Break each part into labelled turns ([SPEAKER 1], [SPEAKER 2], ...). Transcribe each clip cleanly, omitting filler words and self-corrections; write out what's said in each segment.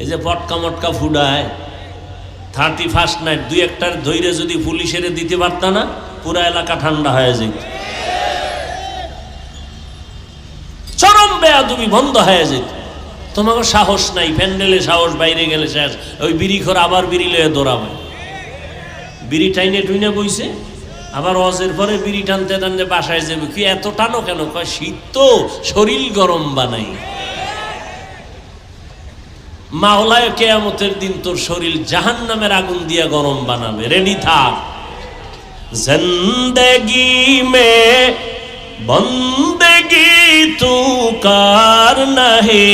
[SPEAKER 1] এই যে পটকা মটকা ফুডায় 31st নাইট, দুই একটার ধৈর্য যদি পুলিশের দিতে পারত না, পুরা এলাকা ঠান্ডা হয়ে যেত। চরম বেয়াদবি বন্ধ হয়ে যেত। তোমাকে সাহস নাই, প্যান্ডেলে সাহস, বাইরে গেলে শেষ। ওই বিড়ি খোর আবার বিড়ি লয়ে দৌড়াবে, বিড়ি টাইনে টুইনে বইছে, আবার অজের পরে বিড়ি টানতে টানতে বাসায় যাবে। কি এত টানো কেন? কয় শীত তো, শরীর গরম বানাই। মাওলায় কিয়ামতের দিন তোর শরীর জাহান্নামের আগুন দিয়া গরম বানাবে, রেডি থাক। জিন্দেগি মে বন্দেগি তু কার নাহি,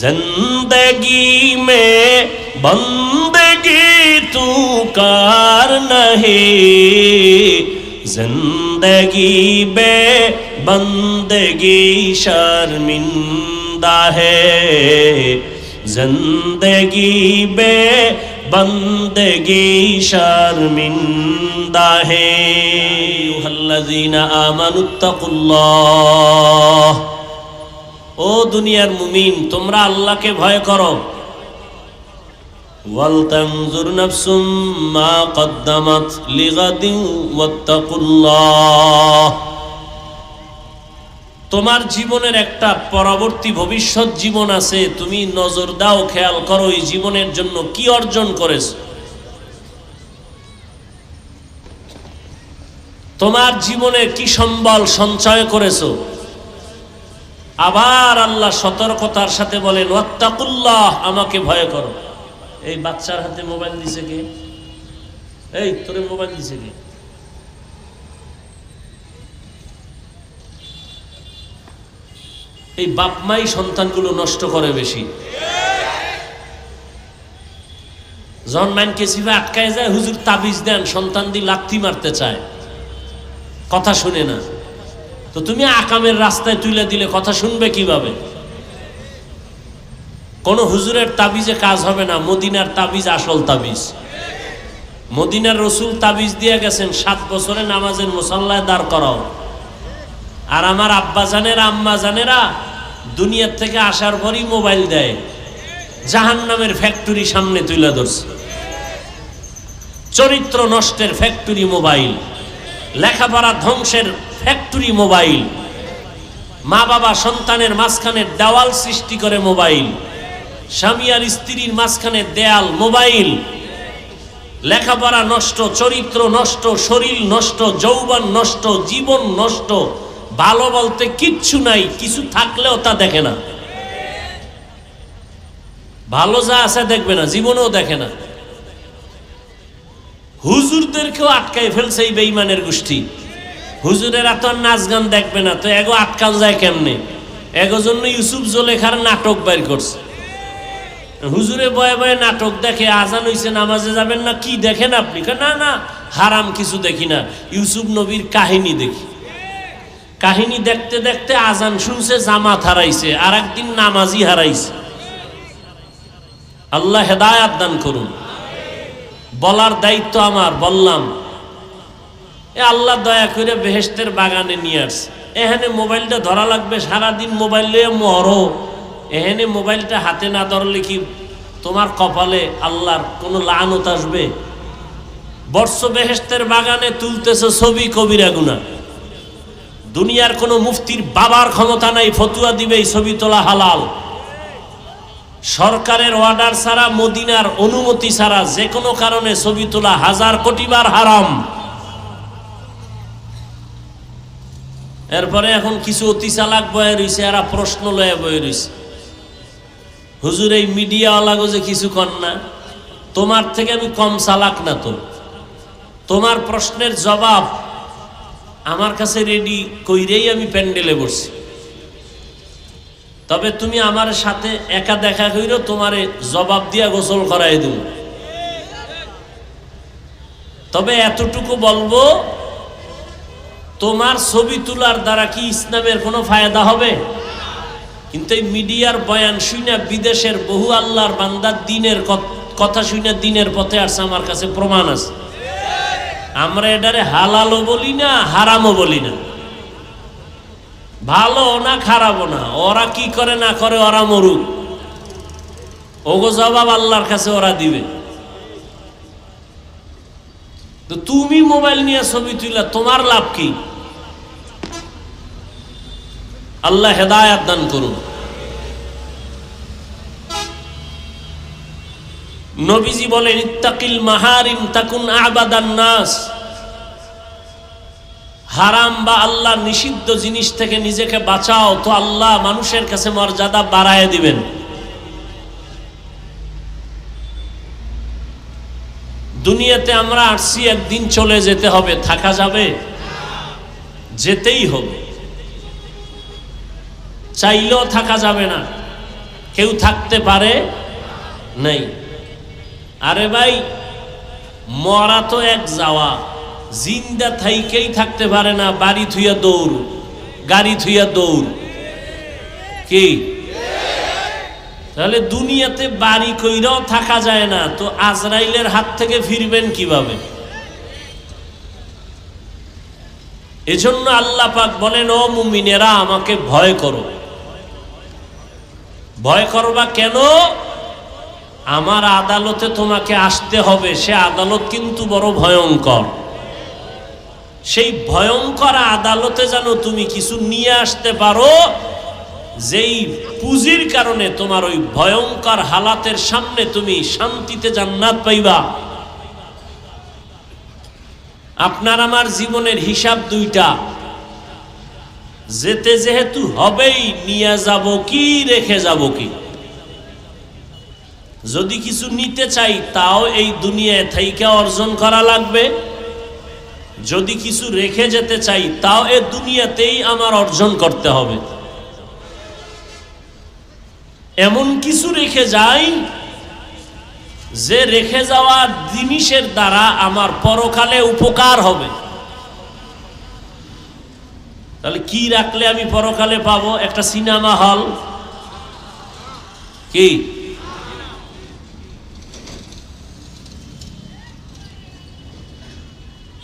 [SPEAKER 1] জিন্দেগি মে বন্দেগি তু কার নাহি, জিন্দেগি বে বন্দেগি শर्मिंदा है, जिंदगी बे बंदगी शर्मिंदा है। अय्युहल्लज़ीना आमानुत्तकुल्लाह, ओ दुनियार मुमिन তোমরা আল্লাহকে ভয় করো। ওয়াল তানজুর নাফসুম মা কদ্দামাত লিগাদিন ওয়াত্তাকুল্লাহ, তোমার জীবনের একটা পরবর্তী ভবিষ্যৎ জীবন আছে, তুমি নজর দাও, খেয়াল করো এই জীবনের জন্য কি অর্জন করেছো। তোমার জীবনে কি সম্বল সঞ্চয় করেছো। আবার আল্লাহ সতর্কতার সাথে বলেন ওয়াত্তাকুল্লাহ, আমাকে ভয় করো। এই বাচ্চার হাতে মোবাইল দিছে কে? এই তোরে মোবাইল দিছে কে? এই বাপ মাই সন্তানগুলো নষ্ট করে বেশি। যখন মাইনকে সিভে আটকায় যায়, হুজুর তাবিজ দেন, সন্তান দিয়ে লাথি মারতে চায়, কথা শুনে না। তো তুমি আকামের রাস্তায় তুলে দিলে কথা শুনবে কিভাবে? কোন হুজুরের তাবিজে কাজ হবে না, মদিনার তাবিজ আসল তাবিজ। মদিনার রসুল তাবিজ দিয়ে গেছেন 7 বছরে নামাজের মুসাল্লায় দাঁড় করাও। আর আমার আব্বা জানেরা, আম্মা জানেরা দুনিয়ার থেকে আসার পরই মোবাইল দেয়, জাহান্নামের ফ্যাক্টরি সামনে তুলে ধরছে। চরিত্র নষ্টের ফ্যাক্টরি মোবাইল, লেখাপড়া ধ্বংসের ফ্যাক্টরি মোবাইল, মা বাবা সন্তানের মাঝখানে দেওয়াল সৃষ্টি করে মোবাইল, স্বামী আর স্ত্রীর মাঝখানে দেয়াল মোবাইল। লেখাপড়া নষ্ট, চরিত্র নষ্ট, শরীর নষ্ট, যৌবন নষ্ট, জীবন নষ্ট। ভালো বলতে কিচ্ছু নাই, কিছু থাকলেও তা দেখে না। ভালো যা আছে দেখবে না, জীবনেও দেখে না। হুজুরদেরকেও আটকাই ফেলছে এই বেঈমানের গোষ্ঠী। হুজুরেরা তো নাচ গান দেখবে না, তো এগো আটকাল যায় কেমনে? এগো জন্য ইউসুফ জোলেখার নাটক বের করছে। হুজুরে বয়ে বয়ে নাটক দেখে, আজান হইছে নামাজে যাবেন না, কি দেখেন আপনি? না না, হারাম কিছু দেখি না, ইউসুফ নবীর কাহিনী দেখি। কাহিনী দেখতে দেখতে আজান শুনছে, জামাত হারাইছে, আর একদিন নামাজি হারাইছে। আল্লাহ হেদায়াত দান করুন। বলার দায়িত্ব আমার, বললাম। আল্লাহ দয়া করে বেহেশতের বাগানে নিয়ে আসছে। এখানে মোবাইলটা ধরা লাগবে, সারাদিন মোবাইল নিয়ে মরো। এখানে মোবাইলটা হাতে না ধরলে কি তোমার কপালে আল্লাহর কোনো লানত আসবে? বর্ষ বেহেশতের বাগানে তুলতেছে ছবি, কবিরা গুনাহ। দুনিয়ার কোনো মুফতির বাবার ক্ষমতা নাই ফতুয়া দিবে এই ছবি তোলা হালাল। সরকারের অর্ডার ছাড়া, মদিনার অনুমতি ছাড়া যে কোনো কারণে ছবি তোলা 1000 কোটি বার হারাম। এরপরে এখন কিছু অতি চালাক বয়ে রয়েছে, এরা প্রশ্ন লয়ে বয়ে রয়েছে, হুজুর এই মিডিয়াওয়ালাগো যে কিছু কর না, তোমার থেকে আমি কম চালাক না তো? তোমার প্রশ্নের জবাব আমার কাছে রেডি কইরেই আমি প্যান্ডেলে বসছি। তবে তুমি আমার সাথে একা দেখা কইরো, তোমারে জবাব দিয়া গোসল করাই দেব। তবে এতটুকু বলবো, তোমার ছবি তোলার দ্বারা কি ইসলামের কোনো ফায়দা হবে? কিন্তু এই মিডিয়ার বয়ান শুনে বিদেশের বহু আল্লাহর বান্দার দিনের কথা শুনে দিনের পথে আসছে, আমার কাছে প্রমাণ আছে। আমরা এটারে হালালও বলি না, হারামও বলি না, ভালো না খারাপও না। ওরা কি করে না করে ওরা মরুক, ওগো জবাব আল্লাহর কাছে ওরা দিবে। তো তুমি মোবাইল নিয়ে ছবি তুইলা তোমার লাভ কি? আল্লাহ হেদায়াত দান করুন। নবীজি বলেন, ইত্তাকিল মাহারিম তাকুন আবাদান নাস। হারাম বা আল্লাহর নিষিদ্ধ জিনিস থেকে নিজেকে বাঁচাও, তো আল্লাহ মানুষের কাছে মর্যাদা বাড়ায় দিবেন। দুনিয়াতে আমরা আসছি, একদিন চলে যেতে হবে, থাকা যাবে? যেতেই হবে, চাইলেও থাকা যাবে না, কেউ থাকতে পারে নাই। আরে ভাই, মরা তো এক যাওয়া, জিন্দা থাইকেই থাকতে পারে না, বাড়ি থুইয়া দৌড়, গাড়ি থুইয়া দৌড়, কি? তাহলে দুনিয়াতে বাড়ি কইরাও থাকা যায় না, তো আজরাইলের হাত থেকে ফিরবেন কিভাবে? এজন্য আল্লাহ পাক বলেন, ও মুমিনেরা আমাকে ভয় করো। ভয় করবা কেন? আমার আদালতে তোমাকে আসতে হবে, সে আদালত কিন্তু বড় ভয়ঙ্কর। সেই ভয়ঙ্কর আদালতে যেন তুমি কিছু নিয়ে আসতে পারো, যেই পুঁজির কারণে তোমার ওই ভয়ঙ্কর হালাতের সামনে তুমি শান্তিতে জান্নাত পাইবা। আপনার আমার জীবনের হিসাব দুইটা, যেতে যেহেতু হবেই, নিয়ে যাব কি রেখে যাব কি। যদি কিছু নিতে চাই তাও এই দুনিয়ায় থাইকা অর্জন করা লাগবে, যদি কিছু রেখে যেতে চাই তাও এই দুনিয়াতেই আমার অর্জন করতে হবে। এমন কিছু রেখে যাই যে রেখে যাওয়া জিনিসের দ্বারা আমার পরকালে উপকার হবে। তাহলে কি রাখলে আমি পরকালে পাবো? একটা সিনেমা হল, কি?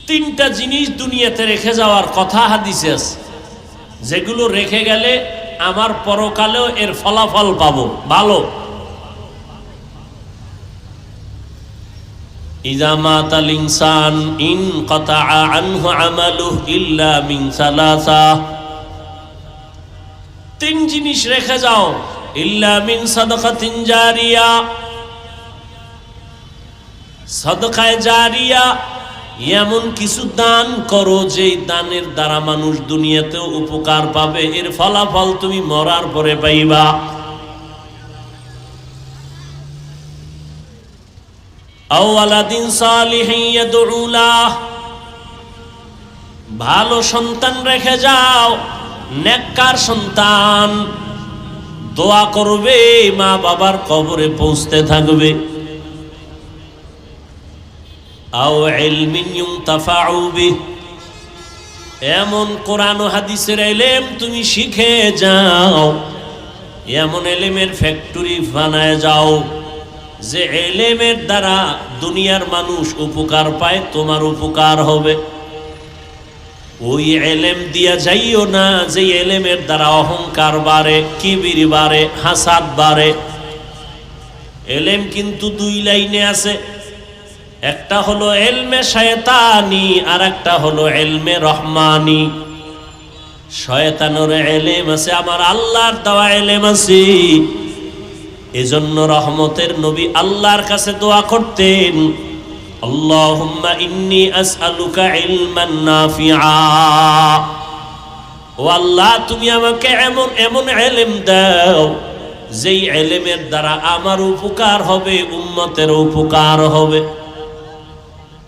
[SPEAKER 1] তিনটা জিনিস দুনিয়াতে রেখে যাওয়ার কথা হাদিসে আছে, যেগুলো রেখে গেলে আমার পরকালেও এর ফলাফল পাবো ভালো। ইযা মাতাল ইনসান ইনকাতা আনহু আমালুহু ইল্লা মিন সালাসা। তিন জিনিস রেখে যাও, ইল্লা মিন সাদাকাতিন জারিয়া, সাদাকায়ে জারিয়া, এমন কিছু দান করো যেই দানের দ্বারা মানুষ দুনিয়াতেও উপকার পাবে, এর ফলাফল তুমি মরার পরে পাইবা। আও ওয়ালাদিন সালিহিন ইয়াদউ লাহ, ভালো সন্তান রেখে যাও, নেককার সন্তান, দোয়া করবে, মা বাবার কবরে পৌঁছতে থাকবে। আও ইলমিন ইউনতাফাউ বিহি, এমন কোরআন ও হাদিসের ইলম তুমি শিখে যাও, এমন ইলমের ফ্যাক্টরি বানায় যাও যে ইলমের দ্বারা দুনিয়ার মানুষ উপকার পায়, তোমার উপকার হবে। ওই ইলম দিয়া যাইও না যে ইলমের দ্বারা অহংকার বাড়ে, কিবির বাড়ে, হাসাদ বাড়ে। ইলম কিন্তু দুই লাইনে আছে, একটা হলো ইলমে শয়তানি আর একটা হলো ইলমে রহমানি। শয়তানের ইলম আছে, আমার আল্লাহর দেওয়া ইলম আছে। এজন্য রহমতের নবী আল্লাহর কাছে দোয়া করতেন, আল্লাহুম্মা ইন্নী আসআলুকা ইলমান নাফিআ। ও আল্লাহ, তুমি আমাকে এমন এমন ইলম দাও যেই ইলমের দ্বারা আমার উপকার হবে, উম্মতের উপকার হবে।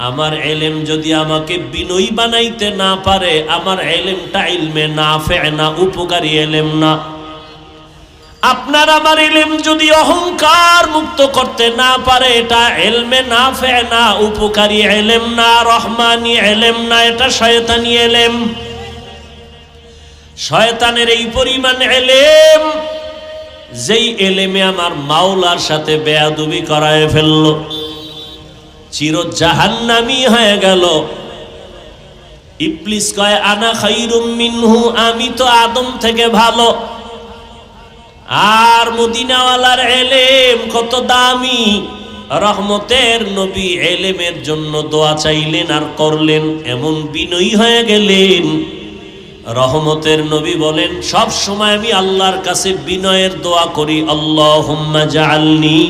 [SPEAKER 1] আমার ইলম যদি আমাকে বিনয়ী বানাইতে না পারে, আমার ইলমটা ইলমে নাফে না, উপকারী ইলম না। আপনার আমার ইলম যদি অহংকার মুক্ত করতে না পারে, এটা ইলমে নাফে না, উপকারী ইলম না, রহমানি ইলম না, এটা শয়তানি ইলম। শয়তানের এই পরিমাণ ইলম, যেই ইলমে আমার মাওলার সাথে বেয়াদবি করায় ফেললো, চির জাহান্নামী হয়ে গেল। ইবলিস কয় আনা খায়রুম মিনহু, আমি তো আদম থেকে ভালো। আর মদিনাওয়ালার এলেম কত দামি। রহমতের নবী এলেমের জন্য দোয়া চাইলেন আর করলেন, এমন বিনয়ী হয়ে গেলেন। রহমতের নবী বলেন, সব সময় আমি আল্লাহর কাছে বিনয়ের দোয়া করি, আল্লাহুম্মা জাআলনি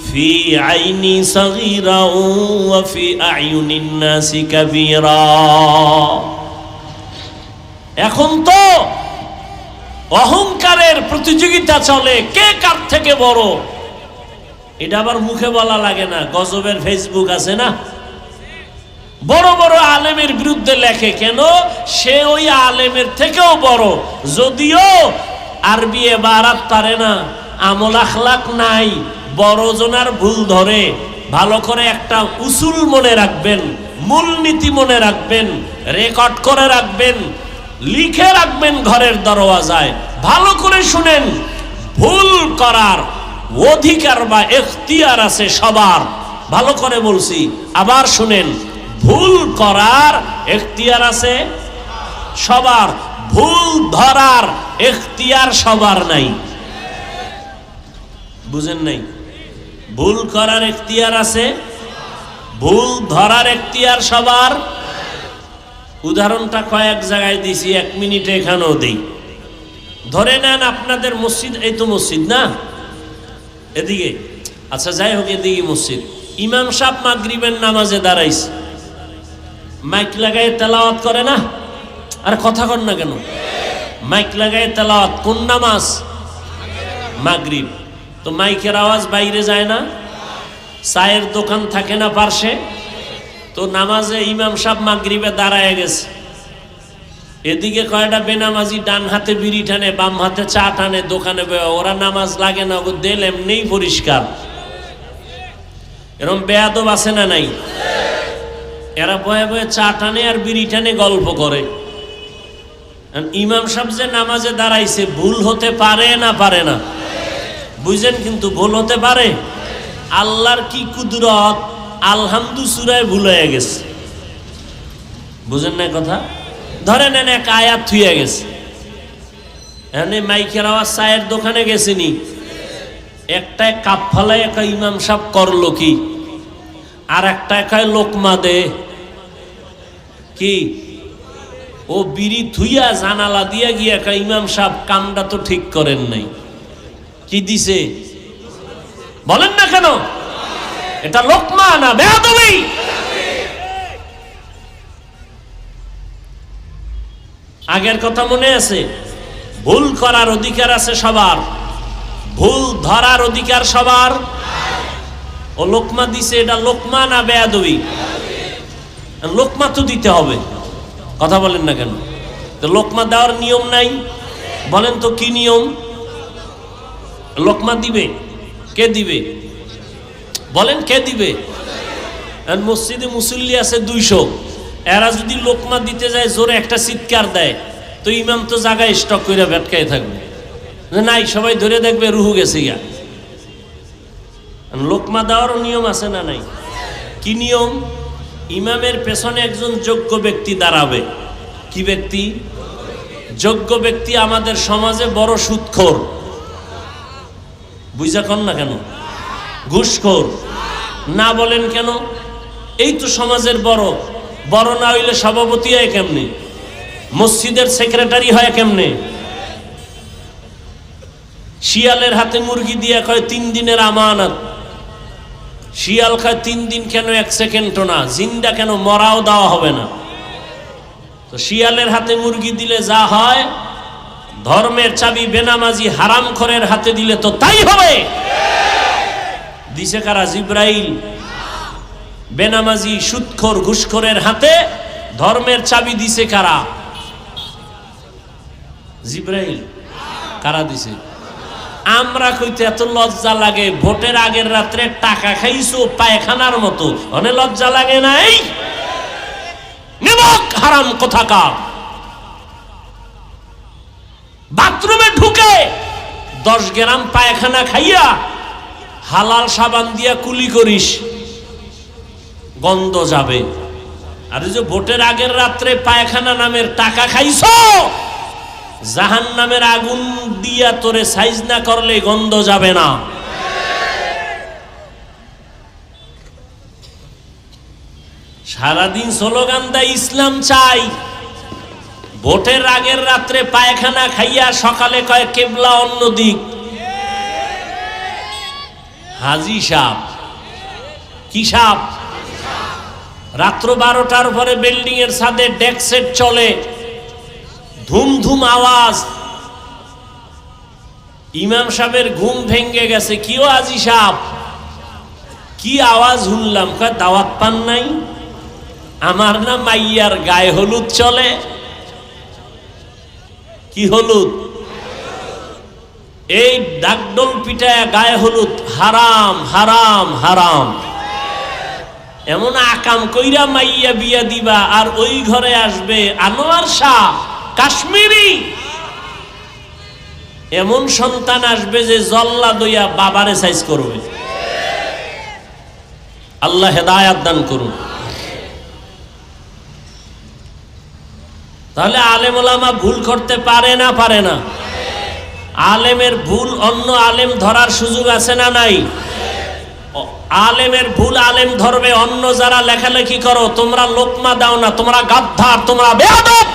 [SPEAKER 1] ফি আইনি সগীরা ওয়া ফি আয়ুনিন নাসি কাবীরা। এখন তো অহংকারের প্রতিযোগিতা চলে, কে কার থেকে বড়। এটা আবার মুখে বলা লাগে না, গজবের ফেসবুক আছে না, বড় বড় আলেমের বিরুদ্ধে লেখে, কেন সে ওই আলেমের থেকেও বড়, যদিও আরবি এবারাত পারে না, আমল আখলাক নাই, বড় জনার ভুল ধরে। ভালো করে একটা উসুল মনে রাখবেন, মূলনীতি মনে রাখবেন, রেকর্ড করে রাখবেন, লিখে রাখবেন ঘরের দরওয়াজায়। ভালো করে শুনেন, ভুল করার অধিকার বা এখতিয়ার আছে সবার। ভালো করে বলছি, আবার শুনেন, ভুল করার এখতিয়ার আছে সবার, ভুল ধরার এখতিয়ার সবার নাই। বুঝেন নাই? ভুল করার এখতিয়ার আছে, ভুল ধরার এখতিয়ার সবার। উদাহরণটা কয়েক জায়গায় দিছি, 1 মিনিটে এখানেও দেই। ধরে নেন আপনাদের মসজিদ, এই তো মসজিদ না, এদিকে, আচ্ছা যাই হোক, এদিকে মসজিদ। ইমাম সাহেব মাগরিবের নামাজে দাঁড়াইছে, মাইক লাগায় তেলাওয়াত করে না? আর কথা কর না কেন? মাইক লাগায় তেলাওয়াত, কোন নামাজ? মাগরিব। তো মাইকের আওয়াজ বাইরে যায় না? চায়ের দোকান থাকে না পার্শ্বে? তো নামাজে ইমাম সাহেব মাগরিবে দাঁড়ায় গেছে, এদিকে কয়টা বেনামাজি ডান হাতে বিড়ি টানে, বাম হাতে চা টানে, দোকানে ওরা নামাজ লাগে না, ও দেল এমনিই পরিষ্কার। এরকম বেয়াদব আছে না নাই? এরা বয়ে বয়ে চা টানে আর বিড়ি টানে, গল্প করে। ইমাম সাহেব যে নামাজে দাঁড়াইছে, ভুল হতে পারে না পারে না? বুঝেন, কিন্তু ভুল হতে পারে। আল্লাহর কি কুদরত, আলহামদু সূরায় ভুল হয়ে গেছে। বুঝেন না কথা? ধরে নেন এক আয়াত থুয়ে গেছে, এখানে মাইকের আওয়াজ, চায়ের দোকানে গেছিনি, একটা কাপ ফালাই একটা ইমাম সাহেব করলো কি, আর একটা একাই লোকমা দে কি, ও বিড়ি থুইয়া জানালা দিয়া গিয়া একটা ইমাম সাহেব কামটা তো ঠিক করেন নাই, কি দিছে বলেন না কেন? এটা লোকমা না বেয়াদবি? আগের কথা মনে আছে? ভুল করার অধিকার আছে সবার, ভুল ধরার অধিকার সবার। ও লোকমা দিছে, এটা লোকমা না বেয়াদবি? লোকমা তো দিতে হবে, কথা বলেন না কেন? তো লোকমা দেওয়ার নিয়ম নাই? বলেন তো কি নিয়ম? লোকমা দিবে কে? দিবে বলেন, কে দিবে? মসজিদে মুসল্লি আছে 200, এরা যদি লোকমা দিতে যায়, জোরে একটা চিৎকার দেয়, তো ইমাম তো জায়গায় স্টক করে ভেটকায় থাকবে, নাই সবাই ধরে দেখবে রুহু গেছে গা। লোকমা দেওয়ারও নিয়ম আছে না নাই? কি নিয়ম? ইমামের পেছনে একজন যোগ্য ব্যক্তি দাঁড়াবে। কি ব্যক্তি? যোগ্য ব্যক্তি। আমাদের সমাজে বড় সুদখোর, বুঝা কন না কেন? ঘুষখোর না বলেন কেন? এই তো সমাজের বড়, বড় না হইলে সভাপতি হয় কেমনে? মসজিদের সেক্রেটারি হয় কেমনে? শিয়ালের হাতে মুরগি দিয়ে কয় 3 দিনের আমানত। শিয়াল খায় 3 দিন, কেন 1 সেকেন্ডও না? জিন্দা কেন? মরাও দেওয়া হবে না। তো শিয়ালের হাতে মুরগি দিলে যা হয়, ধর্মের চাবি বেনামাজি হারামখোরের হাতে দিলে তো তাই হবে। দিছে কারা? জিব্রাইল। বেনামাজি সুদখোর ঘুষখোরের হাতে ধর্মের চাবি দিছে কারা? জিব্রাইল। কারা দিছে? আমরা কইতে এত লজ্জা লাগে, ভোটের আগের রাত্রে টাকা খাইছো পায়খানার মতো, অনেক লজ্জা লাগে নাই? নিমক হারাম কোথাকার। বাথরুমে ঢুকে 10 গ্রাম পায়খানা খাইয়া হালাল সাবান দিয়া কুলি করিস, গন্ধ যাবে। আর যে ভোটের আগের রাত্রে পায়খানা নামের টাকা খাইছো, জাহান্নামের আগুন দিয়া তোরে সাইজ না করলে গন্ধ যাবে না। সারাদিন স্লোগান দেয় ইসলাম চাই, ভোটের আগের রাত্রে পায়খানা খাইয়া সকালে কয় কেবলা অন্য দিক। হাজি সাহ কি সাহ? রাত্র 12টার পরে বিল্ডিং এর ছাদে ডেক সেট চলে, ধুম ধুম আওয়াজ। ইমাম সাহেবের ঘুম ভেঙে গেছে। কিও হাজি সাহ, কি আওয়াজ শুনলাম? কয় দাওয়াত পান নাই? আমার না মাইয়ার গায়ে হলুদ চলে। কি হলুদ? এই ডাকডোল পিটায় গায়ে হলুদ হারাম হারাম হারাম। এমন আকাম কইরা মাইয়া বিয়া দিবা, আর ওই ঘরে আসবে আনোয়ার শাহ কাশ্মীরি। এমন সন্তান আসবে যে জল্লা দইয়া বাবারে সাইজ করবে। আল্লাহ হেদায়াত দান করুন। তাহলে আলেম ওলামা ভুল করতে পারে না? পারে না? আলেমের ভুল অন্য আলেম ধরার সুযোগ আছে না নাই? আলেমের ভুল আলেম ধরবে। অন্য যারা লেখালেখি করো, তোমরা লোকমা দাও না, তোমরা গাদ্দার, তোমরা বেয়াদব।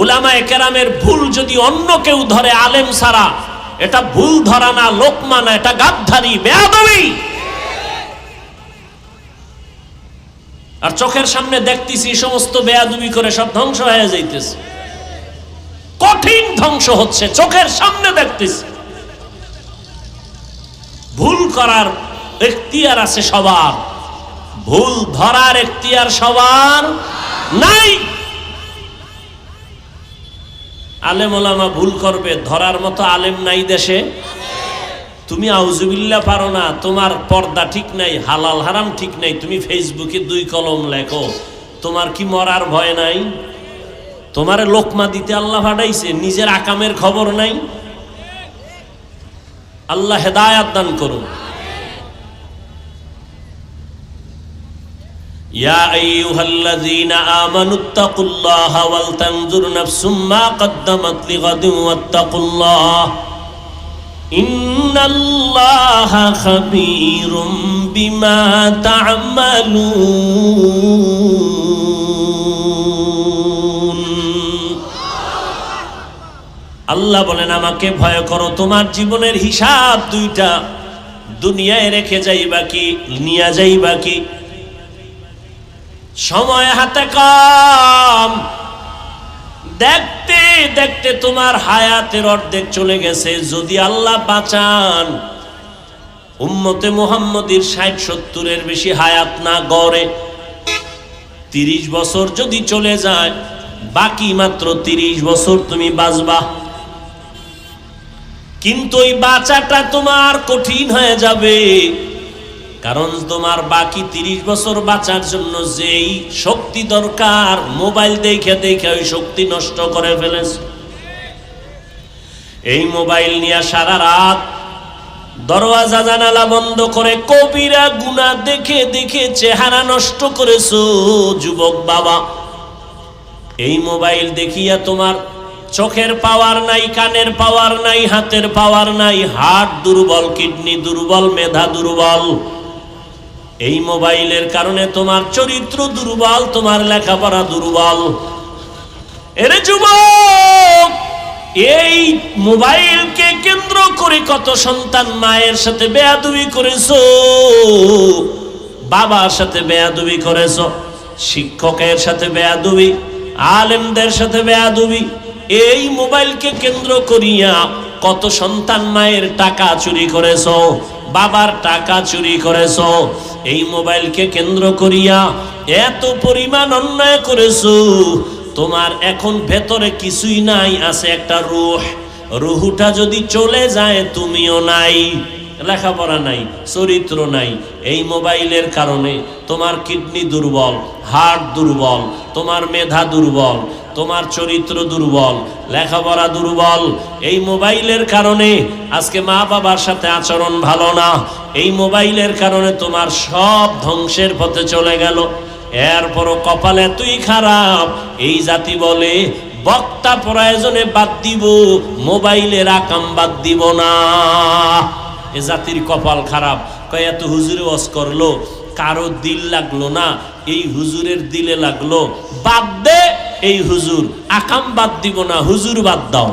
[SPEAKER 1] উলামায়ে কেরামের ভুল যদি অন্য কেউ ধরে আলেম ছাড়া, এটা ভুল ধরা না, লোকমা না, এটা গাদ্দারি, বেয়াদবি। আর চোখের সামনে দেখতেছি সমস্ত বেয়াদবি করে সব ধ্বংস হয়ে যাইতেছে, কঠিন ধ্বংস হচ্ছে, চোখের সামনে দেখতেছি। ভুল করার এখতিয়ার আছে সবার, ভুল ধরার এখতিয়ার সবার নাই। আলেম ওলামা ভুল করবে, ধরার মতো আলেম নাই দেশে। তুমি আউযুবিল্লাহ পারো না, তোমার পর্দা ঠিক নাই, হালাল হারাম ঠিক নাই, তুমি ফেসবুকে 2 কলম লেখো, তোমার কি মরার ভয় নাই? তোমারে লোকমা দিতে আল্লাহ পাঠাইছে, নিজের আকামের খবর নাই। আল্লাহ হেদায়াত দান করুন। ইয়া আইয়ুহাল্লাযীনা আমানুত্তাকুল্লাহা ওয়াল তানজুর নাফসুম মা কদ্দামাত লিগাদিন ওয়াত্তাকুল্লাহ ইন্নাল্লাহা খাবীরুম বিমা তা'মালুন। আল্লাহ বলেন, আমাকে ভয় করো, তোমার জীবনের হিসাব 2টা, দুনিয়ায় রেখে যাইবা কি নিয়া যাইবা কি। সময় হাতে কম, দেখতে দেখতে তোমার হায়াতের অর্ধেক চলে গেছে। যদি আল্লাহ বাঁচান, উম্মতে মুহাম্মদীর 60-70-এর বেশি হায়াত না গড়ে, 30 বছর যদি চলে যায়, বাকি মাত্র 30 বছর তুমি বাঁচবা। কিন্তু ওই বাঁচাটা তোমার কঠিন হয়ে যাবে, কারণ তোমার বাকি 30 বছর বাঁচার জন্য যেই শক্তি দরকার, মোবাইল দেখে দেখে ওই শক্তি নষ্ট করে ফেলেছে। এই মোবাইল নিয়ে সারা রাত দরওয়াজা জানালা বন্ধ করে কবিরা গুনাহ দেখে দেখে চেহারা নষ্ট করেছো যুবক বাবা। এই মোবাইল দেখিয়া তোমার চোখের পাওয়ার নাই, কানের পাওয়ার নাই, হাতের পাওয়ার নাই, হার্ট দুর্বল, কিডনি দুর্বল, মেধা দুর্বল। এই মোবাইলের কারণে তোমার চরিত্র দুর্বল, তোমার লেখাপড়া দুর্বল। এরে যুবক, এই মোবাইলকে কেন্দ্র করে কত সন্তান মায়ের সাথে বেয়াদবি করেছো, বাবার সাথে বেয়াদবি করেছো, শিক্ষকের সাথে বেয়াদবি, আলেমদের সাথে বেয়াদবি। এই মোবাইলকে কেন্দ্র করিয়া কত সন্তান মায়ের টাকা চুরি করেছো, বাবার টাকা চুরি করেছো। এই মোবাইলকে কেন্দ্র করিয়া এত পরিমাণ অন্যায় করেছো। তোমার এখন ভেতরে কিছুই নাই, আছে একটা রূহ। রূহটা যদি চলে যায়, তুমিও নাই, লেখাপড়া নাই, চরিত্র নাই। এই মোবাইলের কারণে তোমার কিডনি দুর্বল, হার্ট দুর্বল, তোমার মেধা দুর্বল, তোমার চরিত্র দুর্বল, লেখাপড়া দুর্বল। এই মোবাইলের কারণে আজকে মা বাবার সাথে আচরণ ভালো না। এই মোবাইলের কারণে তোমার সব ধ্বংসের পথে চলে গেল। এরপরও কপাল এতই খারাপ, এই জাতি বলে বক্তা প্রয়োজনে বাদ দিব, মোবাইলের আকাম বাদ দিব না। এ জাতির কপাল খারাপ। কয় এত হুজুরে ওয়াজ করলো, কারো দিল লাগলো না, এই হুজুরের দিলে লাগলো, বাদ দে এই হুজুর, আকাম বাদ দিব না, হুজুর বাদ দাও।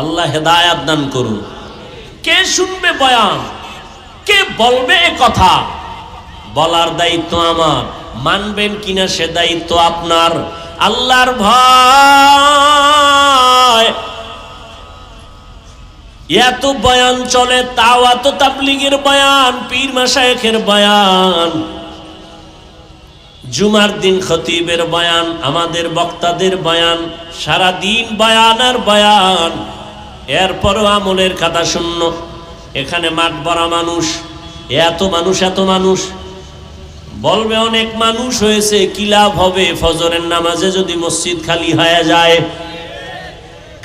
[SPEAKER 1] আল্লাহ হেদায়াত দান করুন। কে শুনবে বয়ান, কে বলবে এ কথা? বলার দায়িত্ব আমার, মানবেন কিনা সে দায়িত্ব আপনার। আল্লাহর ভয়, এত বয়ান চলে, তাও এত তাবলীগের বয়ান, পীর মাশায়েখের বয়ান, জুমার দিন খতিবের বয়ান, আমাদের বক্তাদের বয়ান, সারা দিন বয়ান আর বয়ান। এরপরও আমলের কথা শূন্য। এখানে মাঠ ভরা মানুষ, এত মানুষ, এত মানুষ। বলবে অনেক মানুষ হয়েছে, কি লাভ হবে ফজরের নামাজে যদি মসজিদ খালি হয়ে যায়?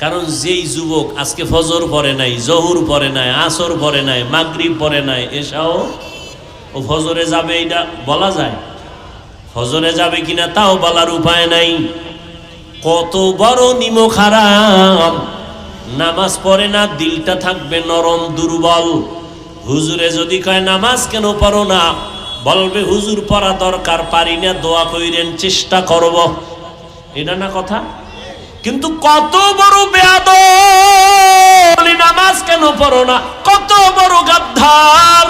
[SPEAKER 1] কারণ যেই যুবক আজকে ফজর পড়ে নাই, জহুর পড়ে নাই, আসর পড়ে নাই, মাগরিব পড়ে নাই, এসাও ও ফজরে যাবে, এটা বলা যায়? ফজরে যাবে কিনা তাও বলার উপায় নাই। কত বড় নিমক হারাম। নামাজ পড়ে না, দিলটা থাকবে নরম দুর্বল। হুজুরে যদি কয় নামাজ কেন পড়ো না, বলবে হুজুর পড়া দরকার, পারি না, দোয়া কইরেন, চেষ্টা করব। এটা না কথা? কিন্তু কত বড় বেয়াদব, নামাজ কেন পড়ো না, কত বড় গাদ্দার।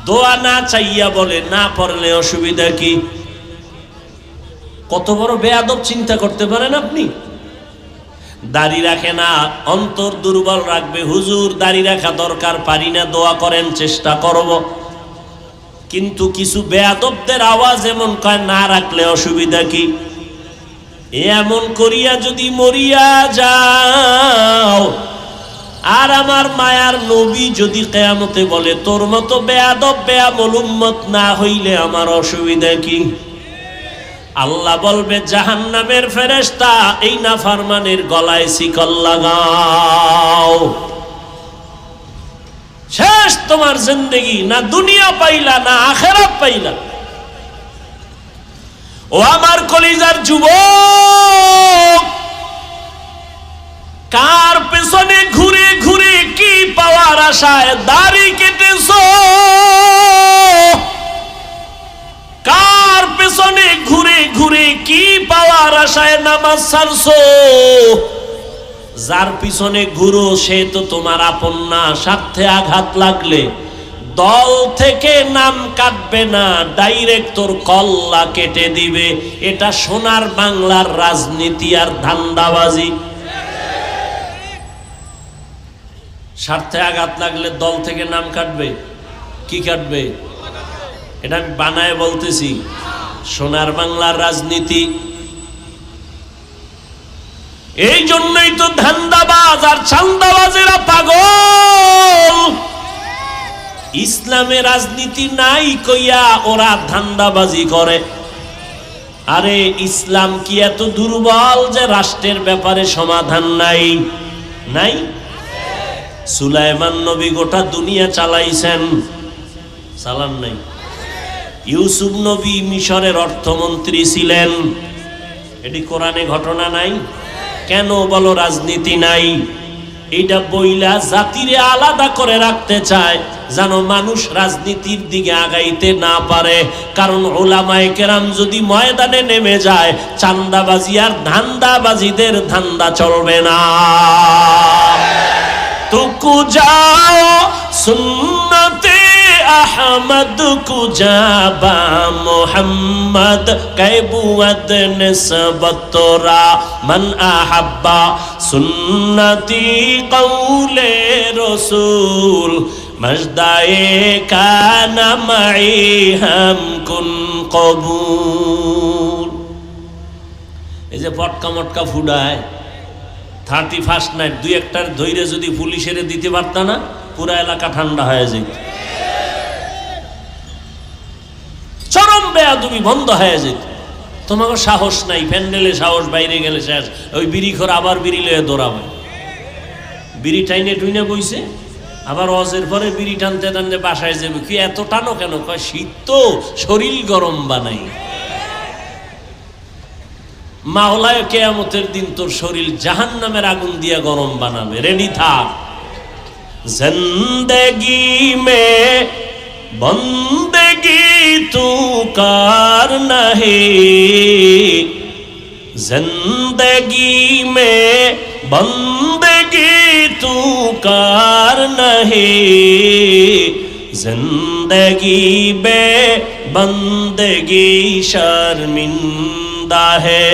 [SPEAKER 1] দোয়া না চাইয়া বলে না পড়লে অসুবিধা কি? কত বড় বেয়াদব চিন্তা করতে পারেন আপনি? দাড়ি রাখে না, অন্তর দুর্বল রাখবে, হুজুর দাড়ি রাখা দরকার, পারি না, দোয়া করেন, চেষ্টা করব। কিন্তু কিছু বেয়াদবদের আওয়াজ এমন কয় না রাখলে অসুবিধা কি? এমন করিয়া যদি মরিয়া যাও, আর আমার মায়ার নবী যদি কিয়ামতে বলে তোর মতো বেয়াদব বেআমল উম্মত না হইলে আমার অসুবিধা কি? আল্লাহ বলবে জাহান্নামের ফেরেশতা, এই নাফরমানের গলায় শিকল লাগাও। শেষ তোমার জিন্দেগি, না দুনিয়া পাইলা না আখিরাত পাইলা। ও আমার কলিজার যুবক, কার পেছনে ঘুরে ঘুরে কি পাওয়ার আশায় দাড়ি কেটেছো? কার পেছনে ঘুরে ঘুরে কি পাওয়ার আশায় নামাজ ছাড়ছো? যার পিছনে ঘুরো সে তো তোমার আপন না। স্বার্থে আঘাত লাগলে দল থেকে নাম কাটবে না, ডাইরেক্ট তোর কল্লা কেটে দিবে। এটা সোনার বাংলার রাজনীতি আর ধান্দাবাজি। স্বার্থে আঘাত লাগলে দল থেকে নাম কাটবে, কি কাটবে? এটা আমি বানায় বলতেছি, সোনার বাংলার রাজনীতি। এই জন্যই তো ধান্দাবাজ আর চান্দাবাজেরা পাগল। ইসলামে রাজনীতি নাই কইয়া ওরা ধান্দাবাজি করে। আরে ইসলাম কি এত দুর্বল যে রাষ্ট্রের ব্যাপারে সমাধান নাই? নাই। সুলাইমান নবী গোটা দুনিয়া চালাইছেন, চালান নাই? ইউসুফ নবী মিশরের অর্থমন্ত্রী ছিলেন, এটি কোরআনে ঘটনা নাই? কেন বলো রাজনীতি নাই? এইটা বইলা জাতিরে আলাদা করে রাখতে চায়, যেন মানুষ রাজনীতির দিকে আগাইতে না পারে। কারণ উলামায়ে কেরাম যদি ময়দানে নেমে যায়, চান্দাবাজি আর ধান্দাবাজিদের ধান্দা চলবে না। তুকু যাও সুন্নতে আহমদ কুজাবা মোহাম্মদ কৈবুয়ত নিসবতরা মান আহাব্বা সুন্নতি কৌলে রসুল মজদায়ে কানা মাই হাম কুন কবুল। এই যে পটকা মটকা ফুডায় 31st নাইট, দুই একটার ধৈর্য যদি পুলিশের দিতে পারত না, পুরা এলাকা ঠান্ডা হয়ে যেত। চরম বেয়াদবি বন্ধ হয়ে যেত। তোমাকে সাহস নাই, প্যান্ডেলে সাহস, বাইরে গেলে শেষ। ওই বিড়ি খোর আবার বিড়ি লয়ে দৌড়াবে, বিড়ি টাইনে টুইনে বইছে, আবার ওয়াজের পরে বিড়ি টানতে টানতে বাসায় যাবে, কি এত টানো কেন? কয় শীত তো, শরীর গরম বানাই। মাওলায় কিয়ামতের দিন তোর শরীর জাহান্নামের আগুন দিয়া গরম বানাবে, রেডি থাক। জিন্দেগি মে বন্দেগি তু করনা হে, जिंदगी में बंदगी तू करना है, जिंदगी बे बंदगी शर्मिंदा है,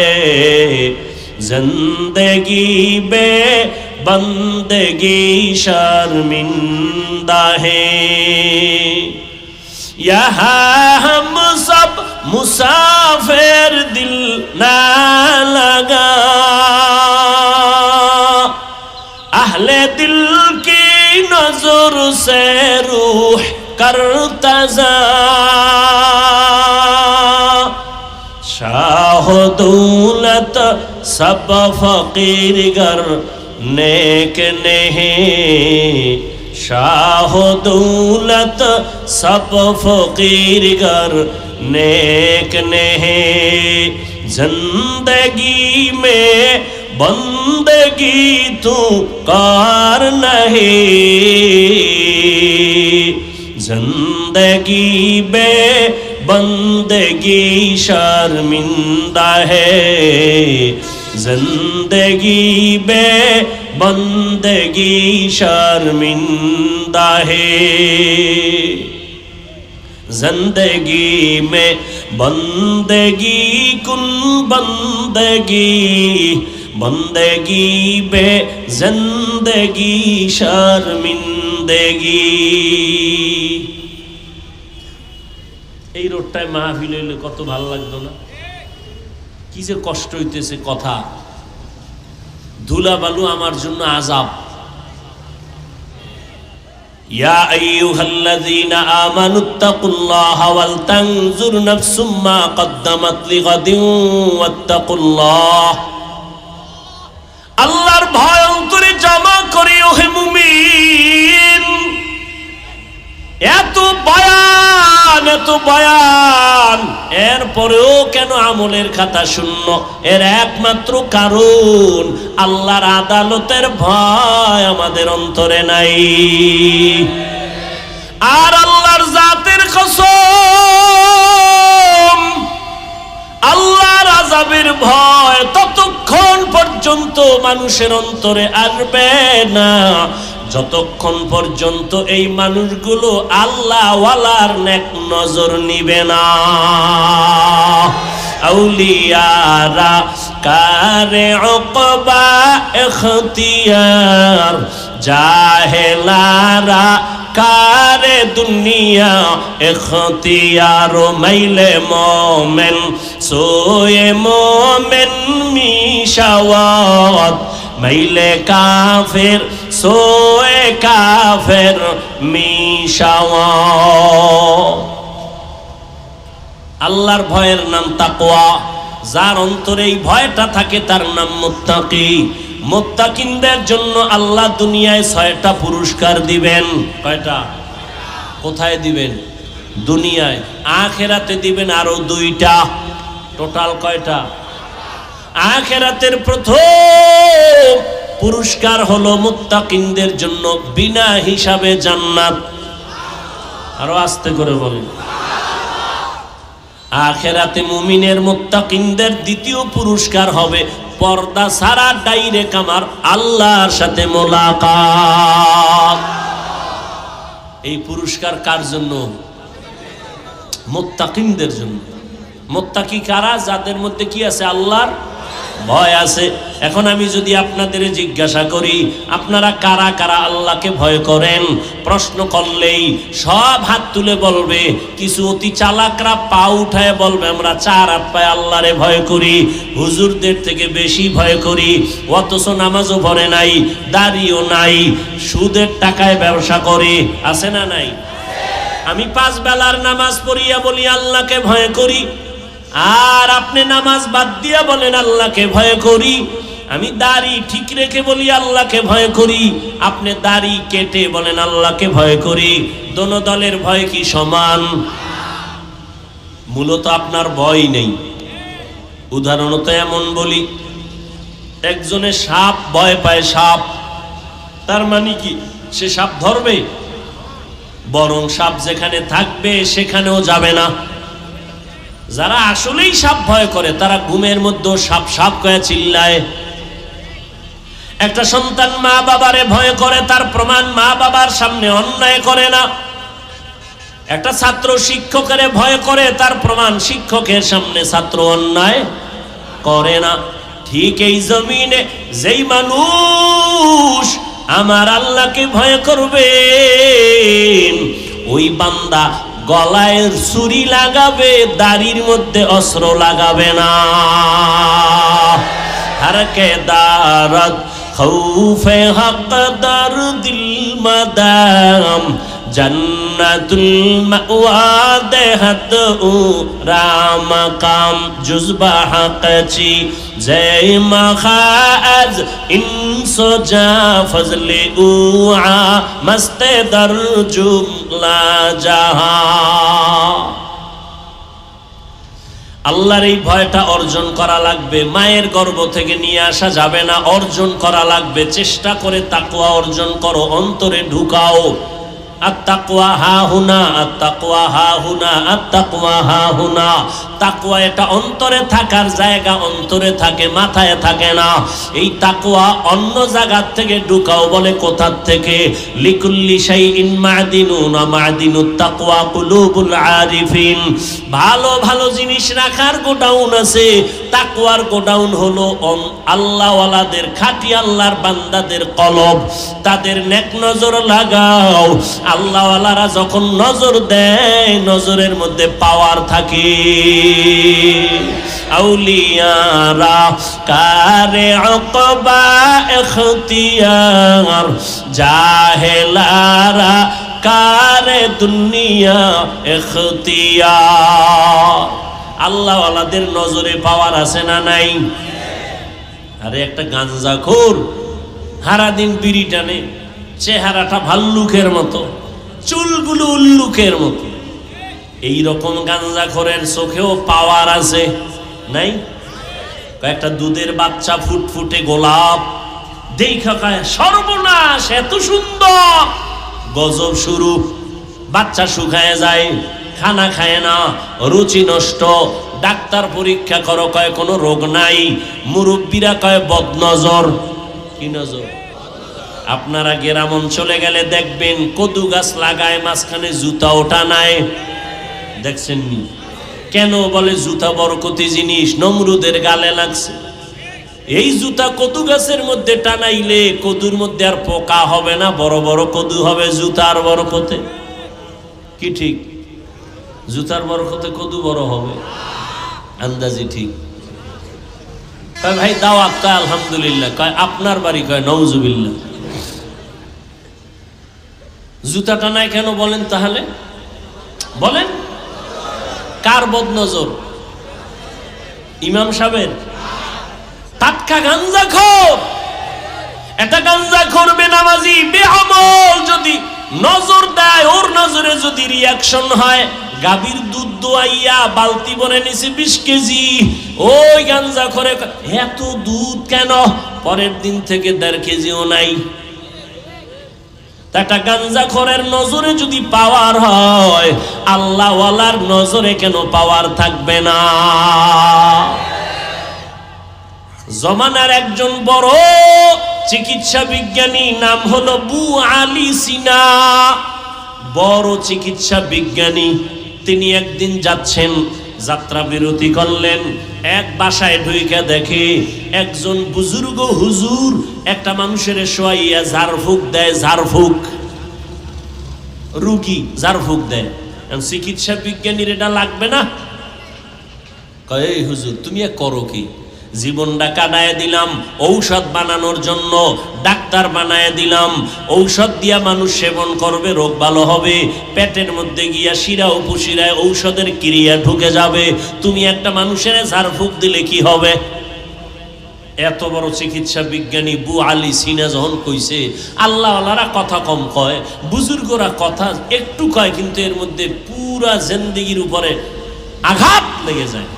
[SPEAKER 1] जिंदगी बे बंदगी शर्मिंदा है। यहाँ हम सब मुसाफिर दिल ना लगा, अहले दिल की नजर से रूह करता जा, शाह दौलत सब फकीर गर नेक नहीं, शाह दौलत सब फकीर गर नेक नहीं, जिंदगी में बंदगी तू कर नहीं, जिंदगी बे बंदगी शर्मिंदा है, जिंदगी बे बंदगी शर्मिंदा है, जिंदगी में बंदगी कुन बंदगी, बंदगी बे जिंदगी शर्मिंदगी। এই রোডটায় মাহফিল হইলে কত ভালো লাগতো না? কি যে কষ্ট হইতেছে কথা। ধুলা বালু আমার জন্য আযাব। ইয়া আইয়ুহাল্লাযীনা আমানুত্তাকুল্লাহা ওয়াল তানজুর নাফসুম মা কদ্দামাত লিগাদিন ওয়াত্তাকুল্লাহ। আল্লাহর ভয় অন্তরে জমা করি ওহে মুমিন। এত বয়ান, এত বয়ান, এরপরেও কেন আমলের খাতা শূন্য? এর একমাত্র কারণ আল্লাহর আদালতের ভয় আমাদের অন্তরে নাই। আর আল্লাহর জাতের কসম, আল্লাহর আযাবের ভয় ততক্ষণ পর্যন্ত মানুষের অন্তরে আসবে না যতক্ষণ পর্যন্ত এই মানুষগুলো আল্লাহ ওয়ালার নেক নজর নিবে না। আউলিয়ারা কারে উকবা ইখতিয়ার, জাহেলারা কারে দুনিয়া ইখতিয়ার। মাইলে মোমেন সোয়ে মোমেন মিশাওয়াত, মাইলে কাফের সোয়ে কাফের মিশাওয়াত। আল্লাহর ভয়ের নাম তাকওয়া। যার অন্তরে এই ভয়টা থাকে তার নাম মুত্তাকি। মুত্তাকিনদের জন্য আল্লাহ দুনিয়ায় 6টা পুরস্কার দিবেন। কয়টা? কোথায় দিবেন? দুনিয়ায়। আখিরাতে দিবেন আরো 2টা। টোটাল কয়টা? আখিরাতের প্রথম পুরস্কার হলো মুত্তাকিনদের জন্য বিনা হিসাবে জান্নাত। আরো আস্তে করে বলেন। আখিরাতে মুমিনের মুত্তাকিনদের দ্বিতীয় পুরস্কার হবে পর্দা ছাড়া ডাইরেক্ট আমার আল্লাহর সাথে মোলাকাত। এই পুরস্কার কার জন্য? মুত্তাকিনদের জন্য। মুত্তাকি কারা? যাদের মধ্যে কি আছে? আল্লাহর ভয় আছে। এখন আমি যদি আপনাদের জিজ্ঞাসা করি আপনারা কারা কারা আল্লাহকে ভয় করেন, প্রশ্ন করলেই সব হাত তুলে বলবে। কিছু অতি চালাকরা পা উঠায় বলবে আমরা 4 হাত পায়ে আল্লাহরে ভয় করি, হুজুরদের থেকে বেশি ভয় করি, অথচ নামাজও পড়ে নাই, দাড়িও নাই, সুদের টাকায় ব্যবসা করে। আছে না নাই? আমি 5 বেলার নামাজ পড়িয়া বলি আল্লাহকে ভয় করি, আর আপনি নামাজ বাদ দিয়া বলেন আল্লাহকে ভয় করি। আমি দাড়ি ঠিক রেখে বলি আল্লাহকে ভয় করি, আপনি দাড়ি কেটে বলেন আল্লাহকে ভয় করি, দোনো দলের ভয় কি সমান? মূলত আপনার ভয় নেই। উদাহরণত এমন বলি, একজনের সাপ ভয় পায়, সাপ, তার মানে কি সে সাপ ধরবে? বরং সাপ যেখানে থাকবে সেখানেও যাবে না। যারা আসলেই সাপ ভয় করে তারা ঘুমের মধ্যেও সাপ সাপ করে চিল্লায়। একটা সন্তান মা বাবারে ভয় করে, তার প্রমাণ মা বাবার সামনে অন্যায় করে না। একটা ছাত্র শিক্ষকের ভয় করে, তার প্রমাণ শিক্ষকের সামনে ছাত্র অন্যায় করে না। ঠিক এই জমিনে যেই মানুষ আমার আল্লাহকে ভয় করবে, ওই বান্দা গলায় ছুরি লাগাবে, দাড়ির মধ্যে অস্ত্র লাগাবে না। হরকে দারদ খৌফে হক দর দিল মাদাম জন্নতুল মাওয়া দেহত উ রামকাম জুজবা হকচি জয় মখাজ ইনসোজা ফজলে উআ মস্তে দর জুমলা জাহা। আল্লাহর এই ভয়টা অর্জন করা লাগবে। মায়ের গর্ভ থেকে নিয়ে আসা যাবে না, অর্জন করা লাগবে। চেষ্টা করে তাকওয়া অর্জন করো, অন্তরে ঢুকাও। আত্তাকওয়া হাহুনা, আত্তাকওয়া হাহুনা, আত্তাকওয়া হাহুনা। তাকওয়া এটা অন্তরে থাকার জায়গা, অন্তরে থাকে, মাথায় থাকে না। এই তাকওয়া অন্য জায়গা থেকে ঢুকাও। বলে কোথার থেকে? লিকুল্লি শাইইন মাদিনুন ওয়া মাদিনুত তাকওয়া কুলুবুল আরিফিন। ভালো ভালো জিনিস রাখার গোডাউন আছে, তাকওয়ার গোডাউন হলো আল্লাহওয়ালাদের, খাঁটি আল্লাহর বান্দাদের কলব। তাদের নেক নজর লাগাও। আল্লাহওয়ালারা যখন নজর দেয়, নজরের মধ্যে পাওয়ার থাকে। আউলিয়ারা কারে উকবা ইখতিয়ার, জাহেলারা কারে দুনিয়া ইখতিয়ার। আল্লাহওয়ালাদের নজরে পাওয়ার আছে না নাই? আরে একটা গাঞ্জাখোর সারাদিন বিড়ি টানে, চেহারাটা ভাল্লুকের মতো, চুলগুলো উল্লুকের মতো। এইরকম গাঞ্জাখোরের চোখেও পাওয়ার আছে নাই? কয়েকটা দুধের বাচ্চা ফুটফুটে গোলাপ দেখা কয় সর্বনাশ, এত সুন্দর, গজব শুরু। বাচ্চা শুকায় যায়, খানা খায় না, রুচি নষ্ট। ডাক্তার পরীক্ষা করো, কয় কোনো রোগ নাই। মুরব্বীরা কয় বদনজর। কি নজর? আপনারা গ্রাম অঞ্চলে গেলে দেখবেন কদু গাছ লাগায়, মাঝখানে জুতা ওঠা নাই, দেখছেন নি? কেন? বলে জুতা বরকতি জিনিস, নমরুদের গালে লাগছে। এই জুতা কদু গাছের মধ্যে টানাইলে কদুর মধ্যে আর পোকা হবে না, বড় বড় কদু হবে জুতার বরকতে। কি ঠিক? জুতার বরকতে কদু বড় হবে, আন্দাজি ঠিক। কয় ভাই দাওয়াত, কয় আলহামদুলিল্লাহ। কয় আপনার বাড়ি? কয় নওজুবিল্লাহ। জুতা টানায় কেন বলেন তাহলে? বলেন কার বদনজর? ইমাম সাহেবের? টাটকা গাঞ্জাখোর। এটা গাঞ্জাখোর বেনামাজি বেআমল যদি নজর দেয়, ওর নজরে যদি রিয়াকশন হয়, গাভীর দুধ দোয়াইয়া বালতি ভরে নিছে 20 কেজি, ওই গাঞ্জাখোরে এত দুধ কেন? পরের দিন থেকে 1.5 কেজিও নাই। একটা গাঞ্জাখোরের নজরে যদি পাওয়ার হয়, আল্লাহওয়ালার নজরে কেন পাওয়ার থাকবে না? জমানার একজন বড় চিকিৎসা বিজ্ঞানী, নাম হলো বু আলী সিনা, বড় চিকিৎসা বিজ্ঞানী। তিনি একদিন যাচ্ছেন, যাত্রা বিরতি করলেন। এক বাসায় ঢুইকা দেখে একজন বুজুর্গ হুজুর একটা মানুষের শোয়াইয়া ঝাড়ফুঁক দেয়। ঝাড়ফুঁক, রুগী ঝাড়ফুঁক দেয়। চিকিৎসা বিজ্ঞানীর এটা লাগবে না? কয় এই হুজুর তুমি করো কি? জীবনটা কাটায় দিলাম ঔষধ বানানোর জন্য, ডাক্তার বানায় দিলাম। ঔষধ দিয়া মানুষ সেবন করবে, রোগ ভালো হবে, পেটের মধ্যে গিয়া শিরা উপশিরায় ঔষধের ক্রিয়া ঢুকে যাবে। তুমি একটা মানুষের ঝাড়ফুঁক দিলে কি হবে? এত বড় চিকিৎসা বিজ্ঞানী বু আলী সিনা যখন কইছে, আল্লাহওয়ালারা কথা কম কয়, বুজুর্গরা কথা একটু কয়, কিন্তু এর মধ্যে পুরা জিন্দেগির উপরে আঘাত লেগে যায়।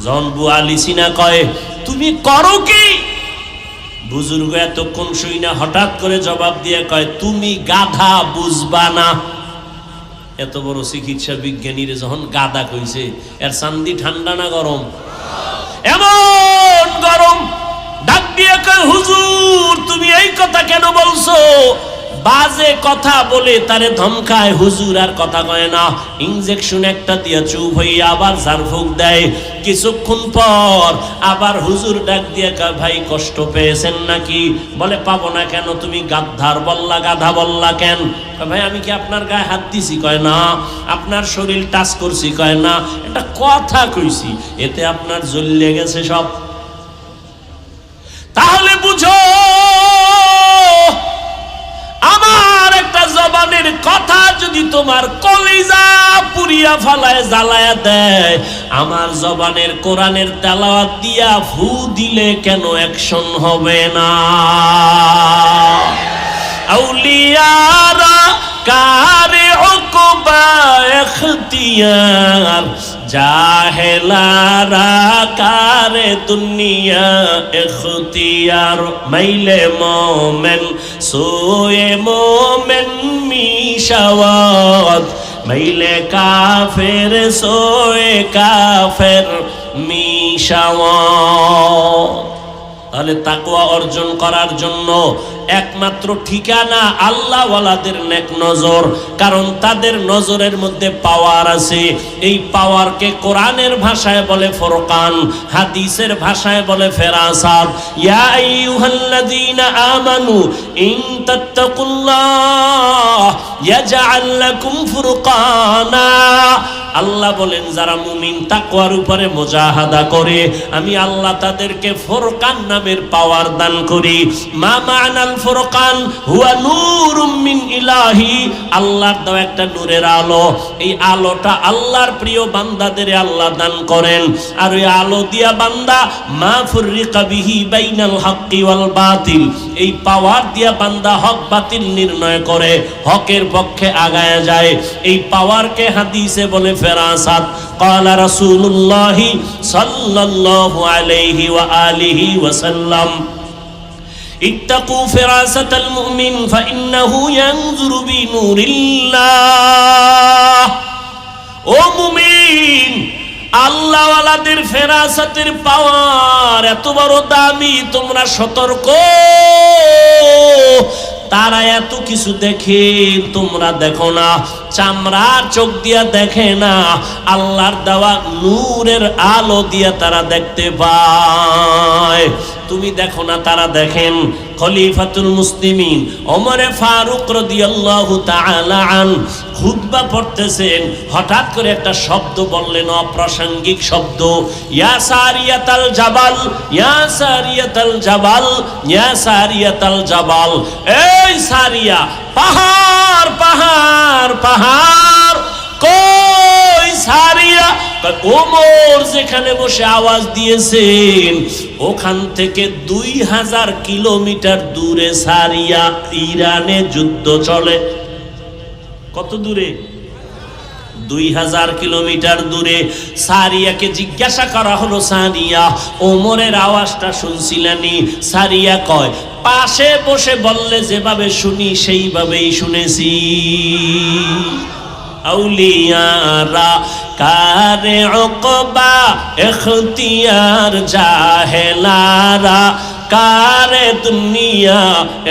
[SPEAKER 1] যখন বু আলী সিনা কয় তুমি করো কি, বুজুর্গ এতক্ষণ শুই না হঠাৎ করে জবাব দিয়ে কয় তুমি গাধা, বুঝবা না। এত বড় চিকিৎসা বিজ্ঞানীর যখন গাধা কইছে, এর চান্দি ঠান্ডা না গরম? এমন গরম। ডাক দিয়ে কয় হুজুর তুমি এই কথা কেন বলছো? বাজে কথা বলে তারে ধমকায়। হুজুর আর কথা কয় না, ইনজেকশন একটা দিয়ে চুপ হয়ে আবার ঝাড়ফুঁক দেয়। কিছুক্ষণ পর আবার হুজুর ডাক দিয়ে কয় ভাই কষ্ট পেয়েছেন নাকি? বলে পাবো না কেন, তুমি গাদ্দার বললা, গাধা বললা কেন? ভাই আমি কি আপনার গায়ে হাত দিছি? কয় না। আপনার শরীর টাচ করছি? কয় না। একটা কথা কইছি, এতে আপনার জ্বলে গেছে সব। তাহলে বুঝো, আমার একটা জবানের কথা যদি তোমার কলিজা পুরিয়া ফালায়, জ্বালায়া দেয়, আমার জবানের কোরআনের তেলাওয়াত দিয়া ফু দিলে কেন অ্যাকশন হবে না? আউলিয়ারা কারে উকবা ইখতিয়ার, জাহেলারা কারে দুনিয়া ইখতিয়ার। মাইলে মোমেন সোয়ে মোমেন মিশাওয়াত, মাইলে কাফের সোয়ে কাফের মিশাওয়াত। তাহলে তাকওয়া অর্জন করার জন্য একমাত্র ঠিকানা আল্লাহওয়ালাদের নেক নজর, কারণ তাদের নজরের মধ্যে পাওয়ার আছে। এই পাওয়ারকে কোরআনের ভাষায় বলে ফুরকান, হাদিসের ভাষায় বলে ফেরাসাত। ইয়া আইয়ুহাল্লাযীনা আমানু ইন তাত্তাকুল্লাহ ইয়াজআল লাকুম ফুরকানা। আল্লাহ বলেন যারা মুমিন তাকওয়ার উপরে মুজাহাদা করে, আমি আল্লাহ তাদেরকে ফুরকান নামের পাওয়ার দান করি। মা মা'নাল ফুরকান হুয়া নূরুম মিন ইলাহি, আল্লাহর দেওয়া একটা নূরের আলো। এই আলোটা আল্লাহর প্রিয় বান্দাদের আল্লাহ দান করেন, আর ওই আলো দিয়া বান্দা মা ফুররিকা বিহি বাইনাল হাক্কি ওয়াল বাতিল, এই পাওয়ার দিয়া বান্দা হক বাতিল নির্ণয় করে, হকের পক্ষে আগায় যায়। এই পাওয়ারকে হাদিসে বলে ফেরাসাত। قال رسول الله صلى الله عليه وآله وسلم اتقوا فراسة المؤمن فإنه ينظر بنور الله। ও মুমিন, আল্লাহ ওয়ালাদের ফেরাসাতের পাওয়ার এত বড় দামি, তোমরা সতর্ক। তারা এত কিছু দেখে, তোমরা দেখো না। চামড়ার চোখ দিয়া দেখে না, আল্লাহর দেওয়া নূরের আলো দিয়া তারা দেখতে পায়। তুমি দেখো না, তারা দেখেন। খলিফাতুল মুসলিমিন ওমরে ফারুক রাদিয়াল্লাহু তাআলা আন খুতবা পড়তেছেন, হঠাৎ করে একটা শব্দ বললেন, অপ্রাসঙ্গিক শব্দ। ইয়া সারিয়াতাল জাবাল, ইয়া সারিয়াতাল জাবাল, ইয়া সারিয়াতাল জাবাল। এই সারিয়া, পাহাড় পাহাড় পাহাড়। কই সারিয়া? ওমর যেখানে বসে আওয়াজ দিয়েছেন ওখান থেকে 2000 কিলোমিটার দূরে সারিয়া। ইরানে যুদ্ধ চলে। কত দূরে? 2000 কিলোমিটার দূরে। সারিয়াকে জিজ্ঞাসা করা হলো, সারিয়া ওমরের আওয়াজটা শুনছিলেনি? সারিয়া কয়, পাশে বসে বললে যেভাবে শুনি সেইভাবেই শুনেছি। আউলিয়ারা কারে উকবা ইখতিয়ার, জাহেলারা কারে দুনিয়া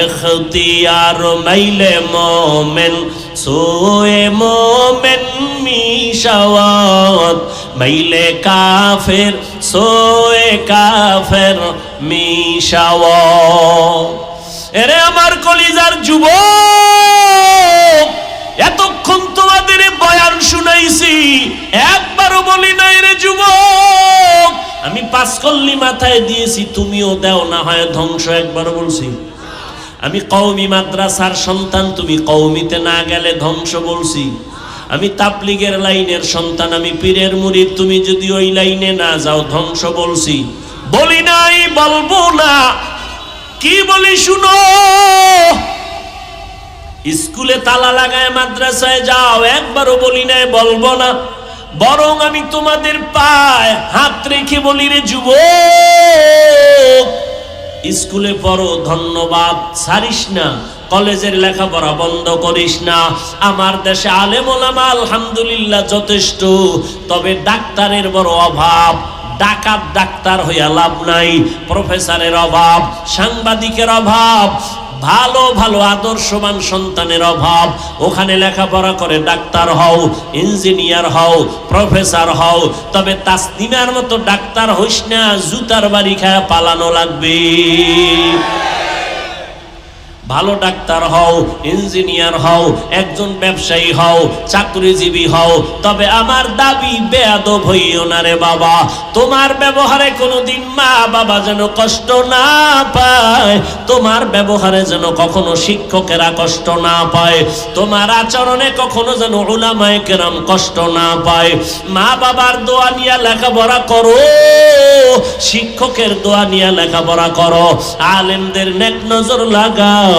[SPEAKER 1] ইখতিয়ার। মাইলে মোমেন সোয়ে মোমেন মিশাওয়াত, মাইলে কাফের সোয়ে কাফের মিশাওয়াত। এরে আমার কলিজার যুবক, এতক্ষণ তোমাদের বয়ান শুনাইছি, একবারও বলি নাই রে যুবক আমি 5 কল্লি মাথায় দিয়েছি, তুমিও দাও না হয় ধ্বংস। একবারও বলছি? আমি কওমি মাদ্রাসার সন্তান, তুমি কওমিতে না গেলে ধ্বংস বলছি? আমি তাবলীগের লাইনের সন্তান, আমি পীরের মুরিদ, তুমি যদি ওই লাইনে না যাও ধ্বংস বলছি? বলি নাই, বলবো না। কি বলি শুনো, স্কুলে তালা লাগায় মাদ্রাসায় যাও, একবারও বলি নাই বলবো না। বরং আমি তোমাদের পায়ে হাত রেখে বলি, রে যুবক, স্কুলে পড়ো, ধন্যবাদ, ছাড়িস না। কলেজের লেখাপড়া বন্ধ করিস না। আমার দেশে আলেম ওলামা আলহামদুলিল্লাহ যথেষ্ট, তবে ডাক্তারের বড় অভাব। ডাকাত ডাক্তার হইয়া লাভ নাই, প্রফেসরের অভাব, সাংবাদিকের অভাব, ভালো ভালো আদর্শবান সন্তানের অভাব। ওখানে লেখাপড়া করে ডাক্তার হও, ইঞ্জিনিয়ার হও, প্রফেসর হও, তবে তাসনিমার মতো ডাক্তার হইস না, জুতার বাড়ি খায়া পালানো লাগবে। ভালো ডাক্তার হও, ইঞ্জিনিয়ার হও, একজন ব্যবসায়ী হও, চাকরিজীবী হও, তবে আমার দাবি বেয়াদব হইও না রে বাবা। তোমার ব্যবহারে কোনোদিন মা বাবা যেন কষ্ট না পায়, তোমার ব্যবহারে যেন কখনো শিক্ষকেরা কষ্ট না পায়, তোমার আচরণে কখনো যেন উলামায়ে কেরাম কষ্ট না পায়। মা বাবার দোয়া নিয়ে লেখাপড়া করো, শিক্ষকের দোয়া নিয়ে লেখাপড়া করো, আলেমদের নেক নজর লাগাও,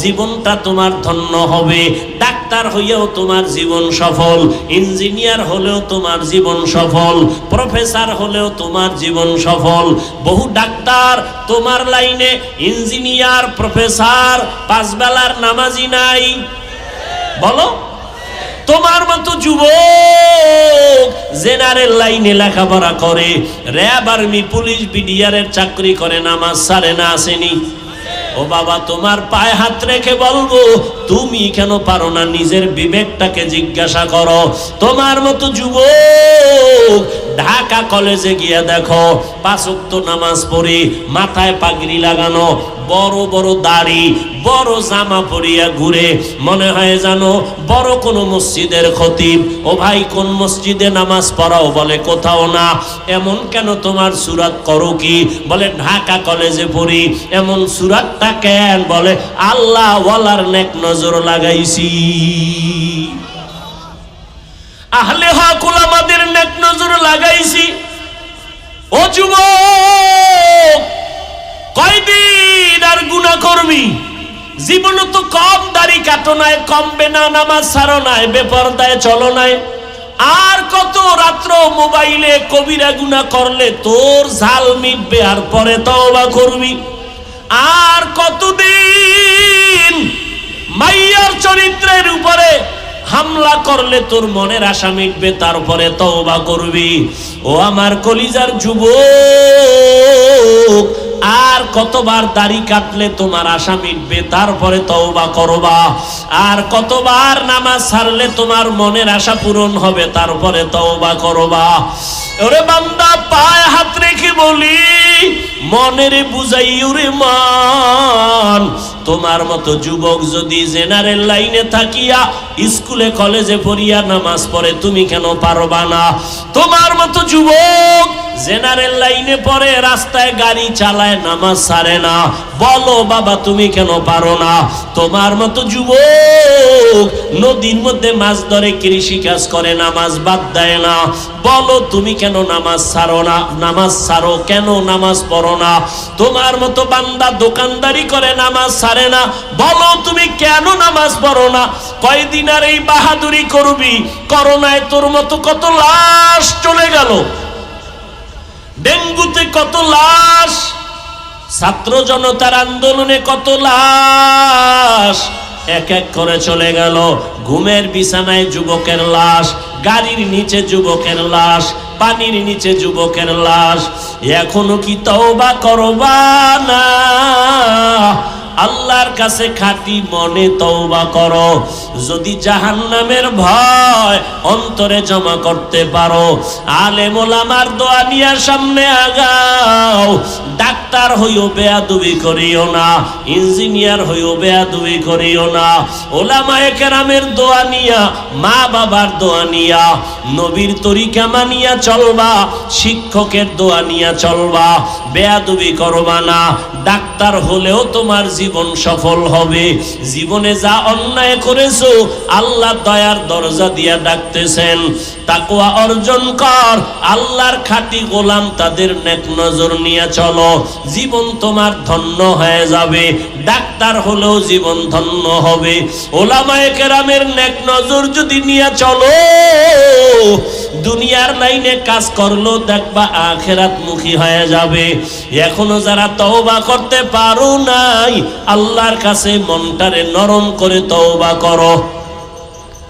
[SPEAKER 1] জীবনটা তোমার ধন্য হবে। ডাক্তার হইয়াও তোমার জীবন সফল, ইঞ্জিনিয়ার হলেও তোমার জীবন সফল, প্রফেসর হলেও তোমার জীবন সফল। বহু ডাক্তার তোমার লাইনে, ইঞ্জিনিয়ার, প্রফেসর, পাঁচ বেলার নামাজি নাই, বলো। তোমার মতো যুবক জেনারেল লাইনে লেখাপড়া করে, র্যাব, আর্মি, পুলিশ, বিডিআরের চাকরি করে, নামাজ ছাড়ে না, আসেনি? ও বাবা, তোমার পায়ে হাত রেখে বলবো, তুমি কেন পারো না? নিজের বিবেকটাকে জিজ্ঞাসা করো। তোমার মতো যুবক ঢাকা কলেজে গিয়ে দেখো, 5 ওয়াক্ত নামাজ পড়ি, মাথায় পাগড়ি লাগানো, বড় বড় দাড়ি, বড় জামা পরিয়া ঘুরে, মনে হয় জানো বড় কোনো মসজিদের খতিব। ও ভাই, কোন মসজিদে নামাজ পড়াও? বলে কোথাও না। এমন কেন তোমার সুরাত করো কি? বলে ঢাকা কলেজে পড়ি। এমন সুরাতটা কেন? বলে আল্লাহ ওয়ালার নেক নজর লাগাইছি, আহলে হক উলামাদের নেক নজর লাগাইছি। ও যুবক, কয়দিন আর গুনাহ করবি? জীবনে তো কম দাড়ি কাটো নাই, কমবে না, নামাজ ছাড়ো নাই, বেপরদায় চলো নাই, আর কত রাত্র মোবাইলে কবিরা গুনাহ করলে তোর ঝাল মিটবে, আর পরে তওবা করবি। আর কতদিন মাইয়ার চরিত্রের উপরে হামলা করলে তোর মনের আশা মিটবে, তারপরে তওবা করবি। ও আমার কলিজার যুবক, আর কতবার দাড়ি কাটলে তোমার আশা মিটবে, তারপরে তওবা করবা? আর কতবার নামাজ ছাড়লে তোমার মনের আশা পূরণ হবে, তারপরে তওবা করবা? ওরে বান্দা, পায়ে হাত রেখে বলি, মনের বুঝাই ওরে মান। তোমার মতো যুবক যদি জেনারেল লাইনে থাকিয়া স্কুলে কলেজে পড়িয়া নামাজ পড়ে, তুমি কেন পারবা না? তোমার মতো যুবক জেনারেল লাইনে পড়ে, রাস্তায় গাড়ি চালায়, নামাজ ছাড়ে না, বলো বাবা তুমি কেন পারো না? তোমার মতো যুবক নদীর মধ্যে মাছ ধরে, কৃষি কাজ করে, নামাজ বাদ দেয় না, বলো তুমি কেন নামাজ ছাড়ো না? নামাজ ছাড়ো কেন? নামাজ পড়ো না? তোমার মতো বান্দা দোকানদারি করে, নামাজ ছাড়ে না, বলো তুমি কেন নামাজ পড়ো না? কয়দিন আর এই বাহাদুরি করবি? করোনায় তোর মতো কত লাশ চলে গেল, ডেঙ্গুতে কত লাশ, ছাত্র জনতার আন্দোলনে কত লাশ এক এক করে চলে গেল। ঘুমের বিছানায় যুবকের লাশ, গাড়ির নিচে যুবকের লাশ, পানির নিচে যুবকের লাশ। এখনো কি তওবা করবা না? আল্লাহর কাছে খাঁটি মনে তওবা করো। যদি জাহান্নামের ভয় অন্তরে জমা করতে পারো, আলেম ওলামার দোয়া নিয়ে সামনে আগাও। ডাক্তার হইও বেয়াদবি করিও না, ইঞ্জিনিয়ার হইও বেয়াদবি করিও না। ওলামায়ে কেরামের দোয়া নিয়া, মা বাবার দোয়া নিয়া, নবীর তরিকা মানিয়া চলবা, শিক্ষকের দোয়া নিয়া চলবা, বেয়াদবি করবা না। ডাক্তার হলেও তোমার জীবন সফল হবে। জীবনে যা অন্যায় করেছো আল্লাহ দয়ার দরজা দিয়া ডাকতেছেন, তাকওয়া অর্জন কর, আল্লাহর খাঁটি গোলাম তাদের নেক নজর নিয়ে চলো, জীবন তোমার ধন্য হয়ে যাবে। ডাক্তার হলেও জীবন ধন্য হবে। ওলামায়ে কেরামের নেক নজর যদি নিয়ে চলো, দুনিয়ার লাইনে কাজ করলো দেখবা আখিরাত মুখী হয়ে যাবে। এখনো যারা তওবা করতে পারো নাই, আল্লাহর কাছে মনটারে নরম করে তওবা করো।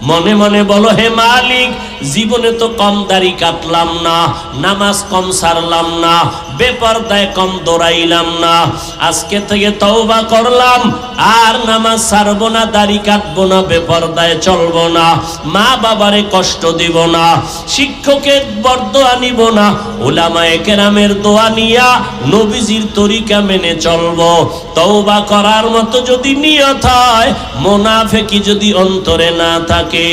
[SPEAKER 1] মনে মনে বলো, হে মালিক, জীবনে তো কম দাড়ি কাটলাম না, নামাজ কম সারলাম না, বেপরদায় কম দৌড়াইলাম না, আজকে থেকে তওবা করলাম, আর নামাজ সারবো না, দাড়ি কাটবো না, বেপরদায় চলবো না, মা বাবারে কষ্ট দিব না, শিক্ষকের বরদোয়া নিব না, উলামায়ে কেরামের দোয়া নিয়া নবীজির তরিকা মেনে চলবো। তওবা করার মতো যদি নিয়ত হয়, মুনাফিকি যদি অন্তরে না থাকে,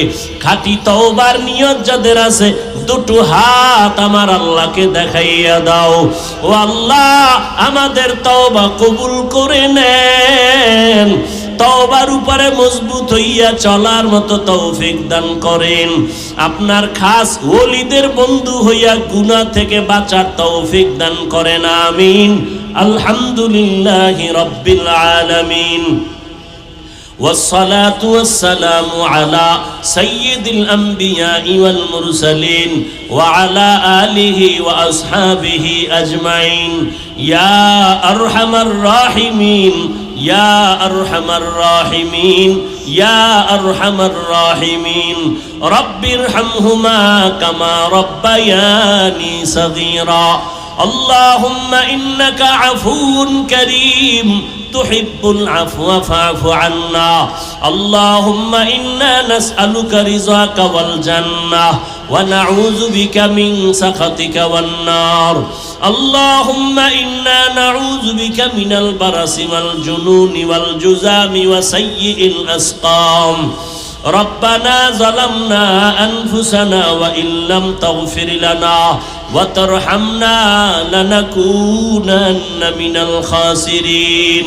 [SPEAKER 1] খাঁটি তওবার নিয়ত যাদের আছে, দুটো হাত আমার আল্লাহকে দেখাইয়া দাও। ও আল্লাহ, আমাদের তওবা কবুল করে নেন, তওবার উপরে মজবুত হইয়া চলার মতো তৌফিক দান করেন। আপনার খাস ওলিদের বন্ধু হইয়া গুনাহ থেকে বাঁচার তৌফিক দান করেন। আমিন। আলহামদুলিল্লাহি রাব্বিল আলামিন। والصلاة والسلام على سيد الأنبياء والمرسلين وعلى آله وأصحابه أجمعين يا أرحم الراحمين يا أرحم الراحمين يا أرحم الراحمين رب ارحمهما كما ربياني صغيرا اللهم إنك عفو كريم تحب العفو فاعف عنا اللهم إنا نسألك رضاك والجنة ونعوذ بك من سخطك والنار اللهم إنا نعوذ بك من البرص والجنون والجذام وسيء الأسقام ربنا ظلمنا أنفسنا وإن لم تغفر لنا وترحمنا لنكونن من الخاسرين